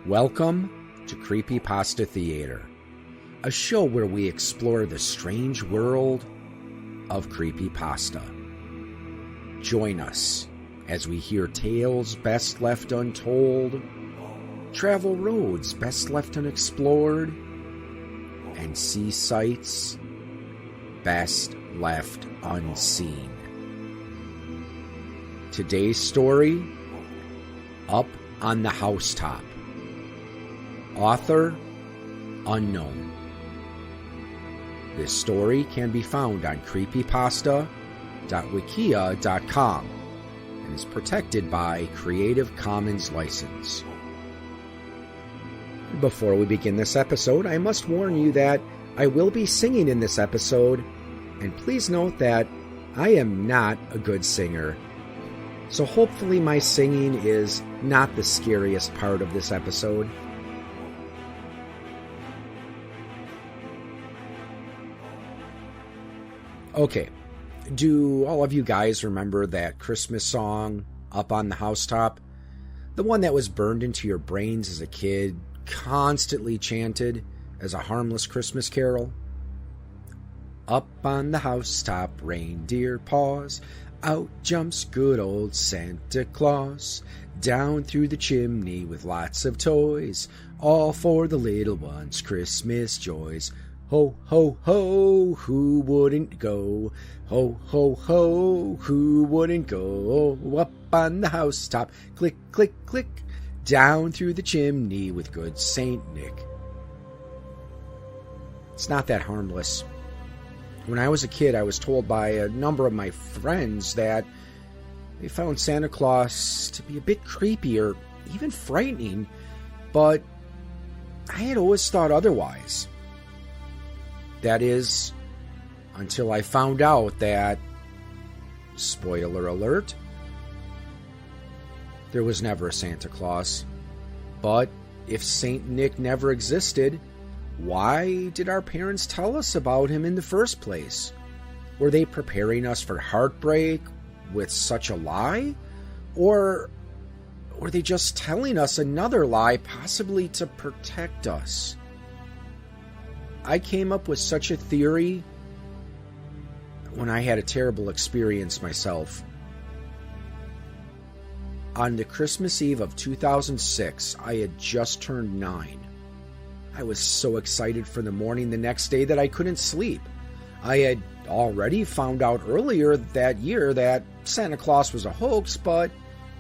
Welcome to Creepypasta Theater, a show where we explore the strange world of creepypasta. Join us as we hear tales best left untold, travel roads best left unexplored, and see sights best left unseen. Today's story, Up on the Housetop. Author, unknown. This story can be found on creepypasta.wikia.com and is protected by Creative Commons license. Before we begin this episode, I must warn you that I will be singing in this episode, and please note that I am not a good singer. So hopefully my singing is not the scariest part of this episode. Okay, do all of you guys remember that Christmas song, Up on the Housetop? The one that was burned into your brains as a kid, constantly chanted as a harmless Christmas carol? Up on the housetop, reindeer paws, out jumps good old Santa Claus, down through the chimney with lots of toys, all for the little ones' Christmas joys. Ho, ho, ho, who wouldn't go? Ho, ho, ho, who wouldn't go? Up on the housetop, click, click, click, down through the chimney with good Saint Nick. It's not that harmless. When I was a kid, I was told by a number of my friends that they found Santa Claus to be a bit creepy or even frightening, but I had always thought otherwise. That is, until I found out that, spoiler alert, there was never a Santa Claus. But if Saint Nick never existed, why did our parents tell us about him in the first place? Were they preparing us for heartbreak with such a lie? Or were they just telling us another lie, possibly to protect us? I came up with such a theory when I had a terrible experience myself. On the Christmas Eve of 2006, I had just turned 9. I was so excited for the morning the next day that I couldn't sleep. I had already found out earlier that year that Santa Claus was a hoax, but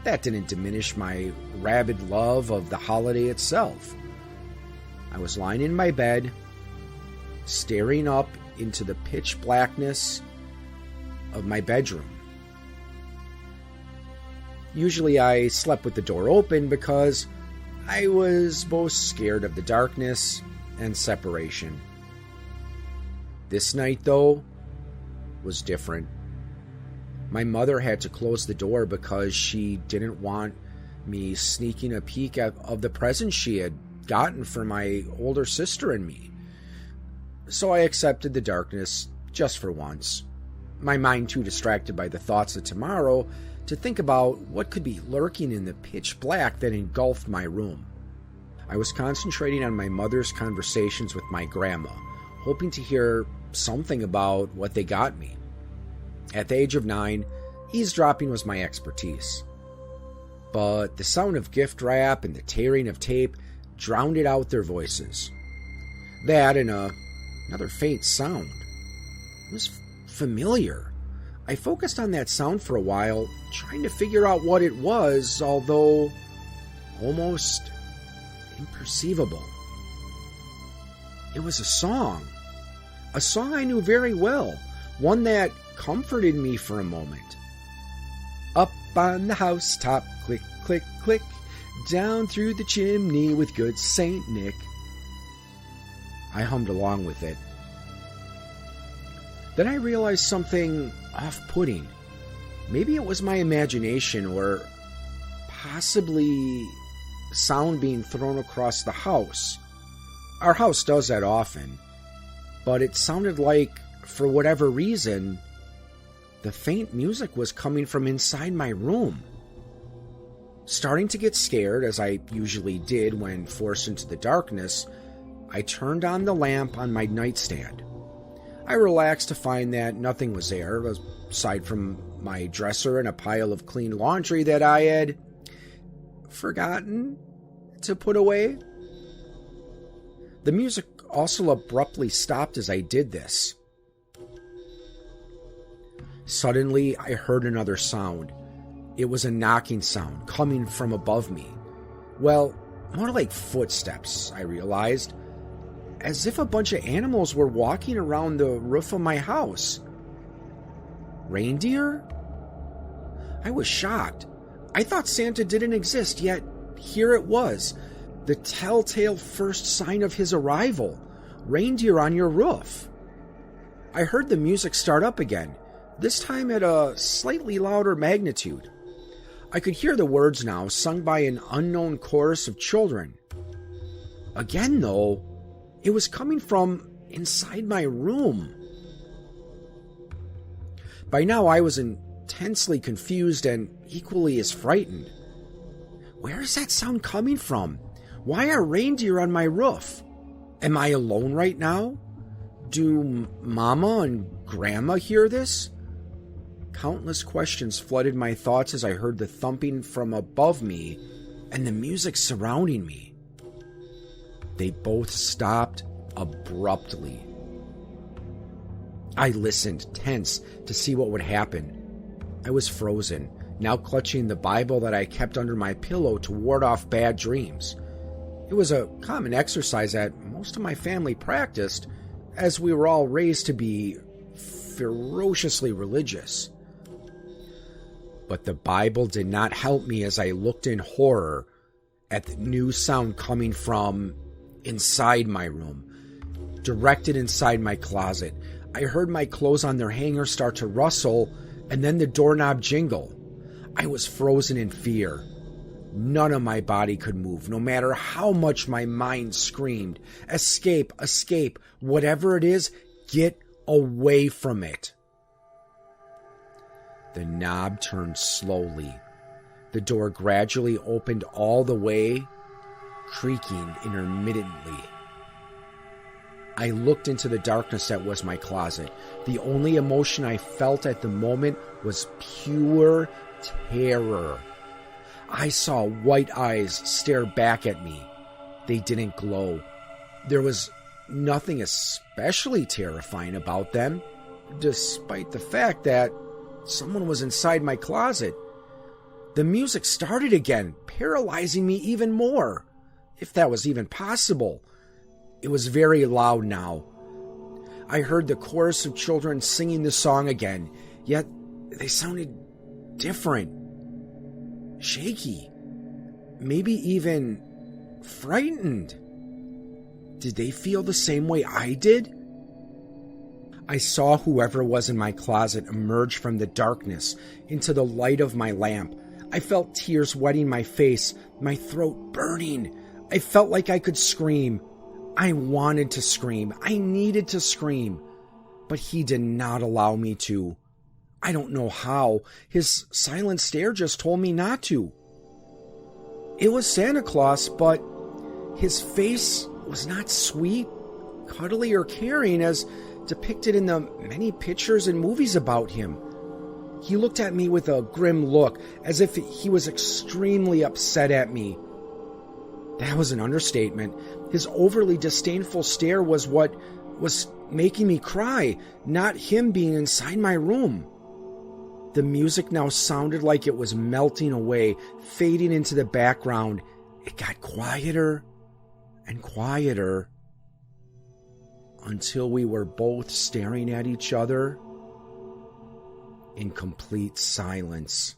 that didn't diminish my rabid love of the holiday itself. I was lying in my bed, staring up into the pitch blackness of my bedroom. Usually I slept with the door open because I was both scared of the darkness and separation. This night, though, was different. My mother had to close the door because she didn't want me sneaking a peek of the presents she had gotten for my older sister and me. So I accepted the darkness just for once, my mind too distracted by the thoughts of tomorrow to think about what could be lurking in the pitch black that engulfed my room. I was concentrating on my mother's conversations with my grandma, hoping to hear something about what they got me. At the age of 9, eavesdropping was my expertise. But the sound of gift wrap and the tearing of tape drowned out their voices. That and another faint sound. It was familiar. I focused on that sound for a while, trying to figure out what it was, although almost imperceivable. It was a song I knew very well, one that comforted me for a moment. Up on the housetop, click, click, click, down through the chimney with good Saint Nick. I hummed along with it. Then I realized something off-putting. Maybe it was my imagination, or possibly sound being thrown across the house. Our house does that often, but it sounded like, for whatever reason, the faint music was coming from inside my room. Starting to get scared, as I usually did when forced into the darkness, I turned on the lamp on my nightstand. I relaxed to find that nothing was there, aside from my dresser and a pile of clean laundry that I had forgotten to put away. The music also abruptly stopped as I did this. Suddenly, I heard another sound. It was a knocking sound coming from above me. Well, more like footsteps, I realized. As if a bunch of animals were walking around the roof of my house. Reindeer? I was shocked. I thought Santa didn't exist, yet here it was. The telltale first sign of his arrival. Reindeer on your roof. I heard the music start up again, this time at a slightly louder magnitude. I could hear the words now, sung by an unknown chorus of children. Again, though, it was coming from inside my room. By now, I was intensely confused and equally as frightened. Where is that sound coming from? Why are reindeer on my roof? Am I alone right now? Do Mama and Grandma hear this? Countless questions flooded my thoughts as I heard the thumping from above me and the music surrounding me. They both stopped abruptly. I listened, tense, to see what would happen. I was frozen, now clutching the Bible that I kept under my pillow to ward off bad dreams. It was a common exercise that most of my family practiced, as we were all raised to be ferociously religious. But the Bible did not help me as I looked in horror at the new sound coming from inside my room, directed inside my closet. I heard my clothes on their hangers start to rustle, and then the doorknob jingle. I was frozen in fear. None of my body could move, no matter how much my mind screamed, "Escape, escape, whatever it is, get away from it." The knob turned slowly. The door gradually opened all the way, creaking intermittently. I looked into the darkness that was my closet. The only emotion I felt at the moment was pure terror. I saw white eyes stare back at me. They didn't glow. There was nothing especially terrifying about them, despite the fact that someone was inside my closet. The music started again, paralyzing me even more, if that was even possible. It was very loud now. I heard the chorus of children singing the song again, yet they sounded different, shaky, maybe even frightened. Did they feel the same way I did? I saw whoever was in my closet emerge from the darkness into the light of my lamp. I felt tears wetting my face, my throat burning. I felt like I could scream. I wanted to scream. I needed to scream. But he did not allow me to. I don't know how. His silent stare just told me not to. It was Santa Claus, but his face was not sweet, cuddly, or caring as depicted in the many pictures and movies about him. He looked at me with a grim look, as if he was extremely upset at me. That was an understatement. His overly disdainful stare was what was making me cry, not him being inside my room. The music now sounded like it was melting away, fading into the background. It got quieter and quieter until we were both staring at each other in complete silence.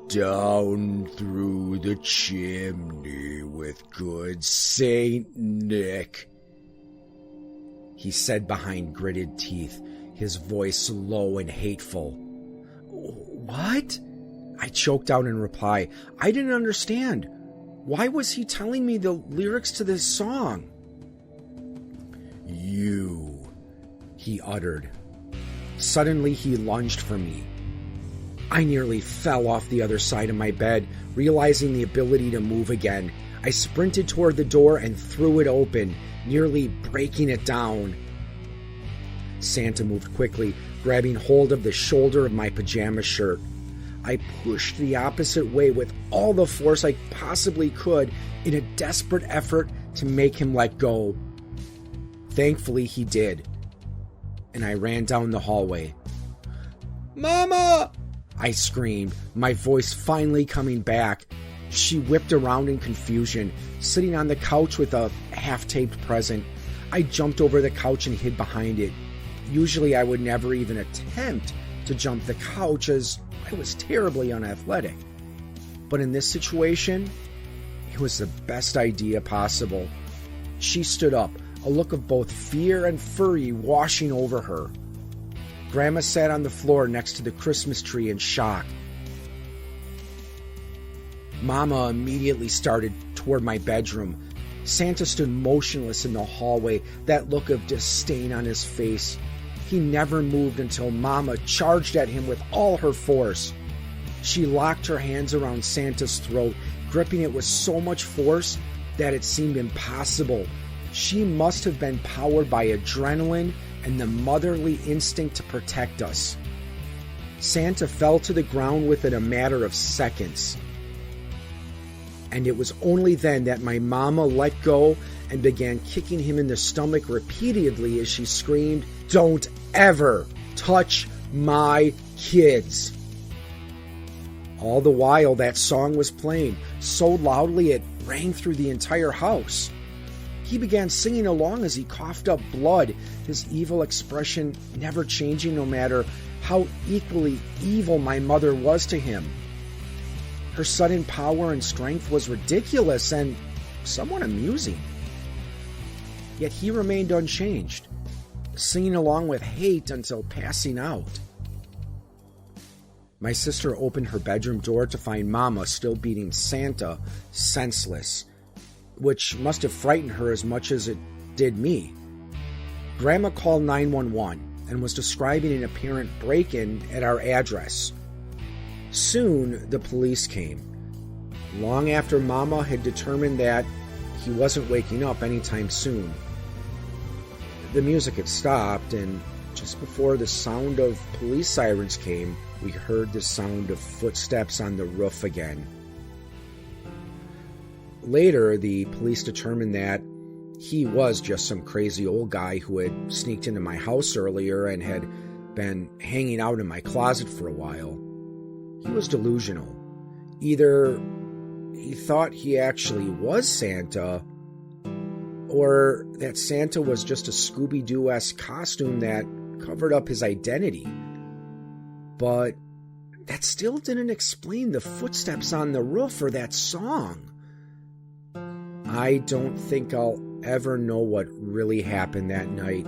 "Down through the chimney with good Saint Nick," he said behind gritted teeth, his voice low and hateful. "What?" I choked out in reply. I didn't understand. Why was he telling me the lyrics to this song? "You," he uttered. Suddenly he lunged for me. I nearly fell off the other side of my bed, realizing the ability to move again. I sprinted toward the door and threw it open, nearly breaking it down. Santa moved quickly, grabbing hold of the shoulder of my pajama shirt. I pushed the opposite way with all the force I possibly could in a desperate effort to make him let go. Thankfully, he did, and I ran down the hallway. "Mama!" I screamed, my voice finally coming back. She whipped around in confusion, sitting on the couch with a half-taped present. I jumped over the couch and hid behind it. Usually I would never even attempt to jump the couch as I was terribly unathletic. But in this situation, it was the best idea possible. She stood up, a look of both fear and fury washing over her. Grandma sat on the floor next to the Christmas tree in shock. Mama immediately started toward my bedroom. Santa stood motionless in the hallway, that look of disdain on his face. He never moved until Mama charged at him with all her force. She locked her hands around Santa's throat, gripping it with so much force that it seemed impossible. She must have been powered by adrenaline and the motherly instinct to protect us. Santa fell to the ground within a matter of seconds. And it was only then that my mama let go and began kicking him in the stomach repeatedly as she screamed, "Don't ever touch my kids!" All the while that song was playing, so loudly it rang through the entire house. He began singing along as he coughed up blood, his evil expression never changing no matter how equally evil my mother was to him. Her sudden power and strength was ridiculous and somewhat amusing. Yet he remained unchanged, singing along with hate until passing out. My sister opened her bedroom door to find Mama still beating Santa senseless, which must have frightened her as much as it did me. Grandma called 911 and was describing an apparent break-in at our address. Soon, the police came, long after Mama had determined that he wasn't waking up anytime soon. The music had stopped, and just before the sound of police sirens came, we heard the sound of footsteps on the roof again. Later, the police determined that he was just some crazy old guy who had sneaked into my house earlier and had been hanging out in my closet for a while. He was delusional. Either he thought he actually was Santa, or that Santa was just a Scooby-Doo-esque costume that covered up his identity. But that still didn't explain the footsteps on the roof or that song. I don't think I'll ever know what really happened that night.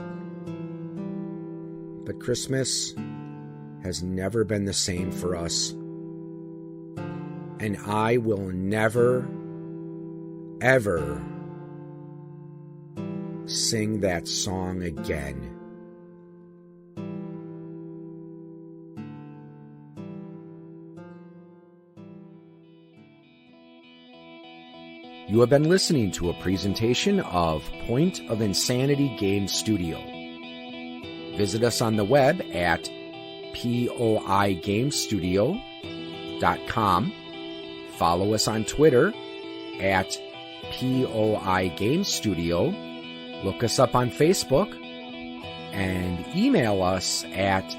But Christmas has never been the same for us. And I will never, ever sing that song again. You have been listening to a presentation of Point of Insanity Game Studio. Visit us on the web at poigamestudio.com. Follow us on Twitter at poigamestudio. Look us up on Facebook and email us at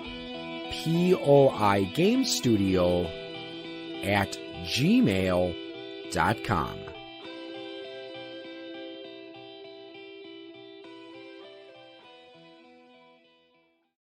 poigamestudio@gmail.com.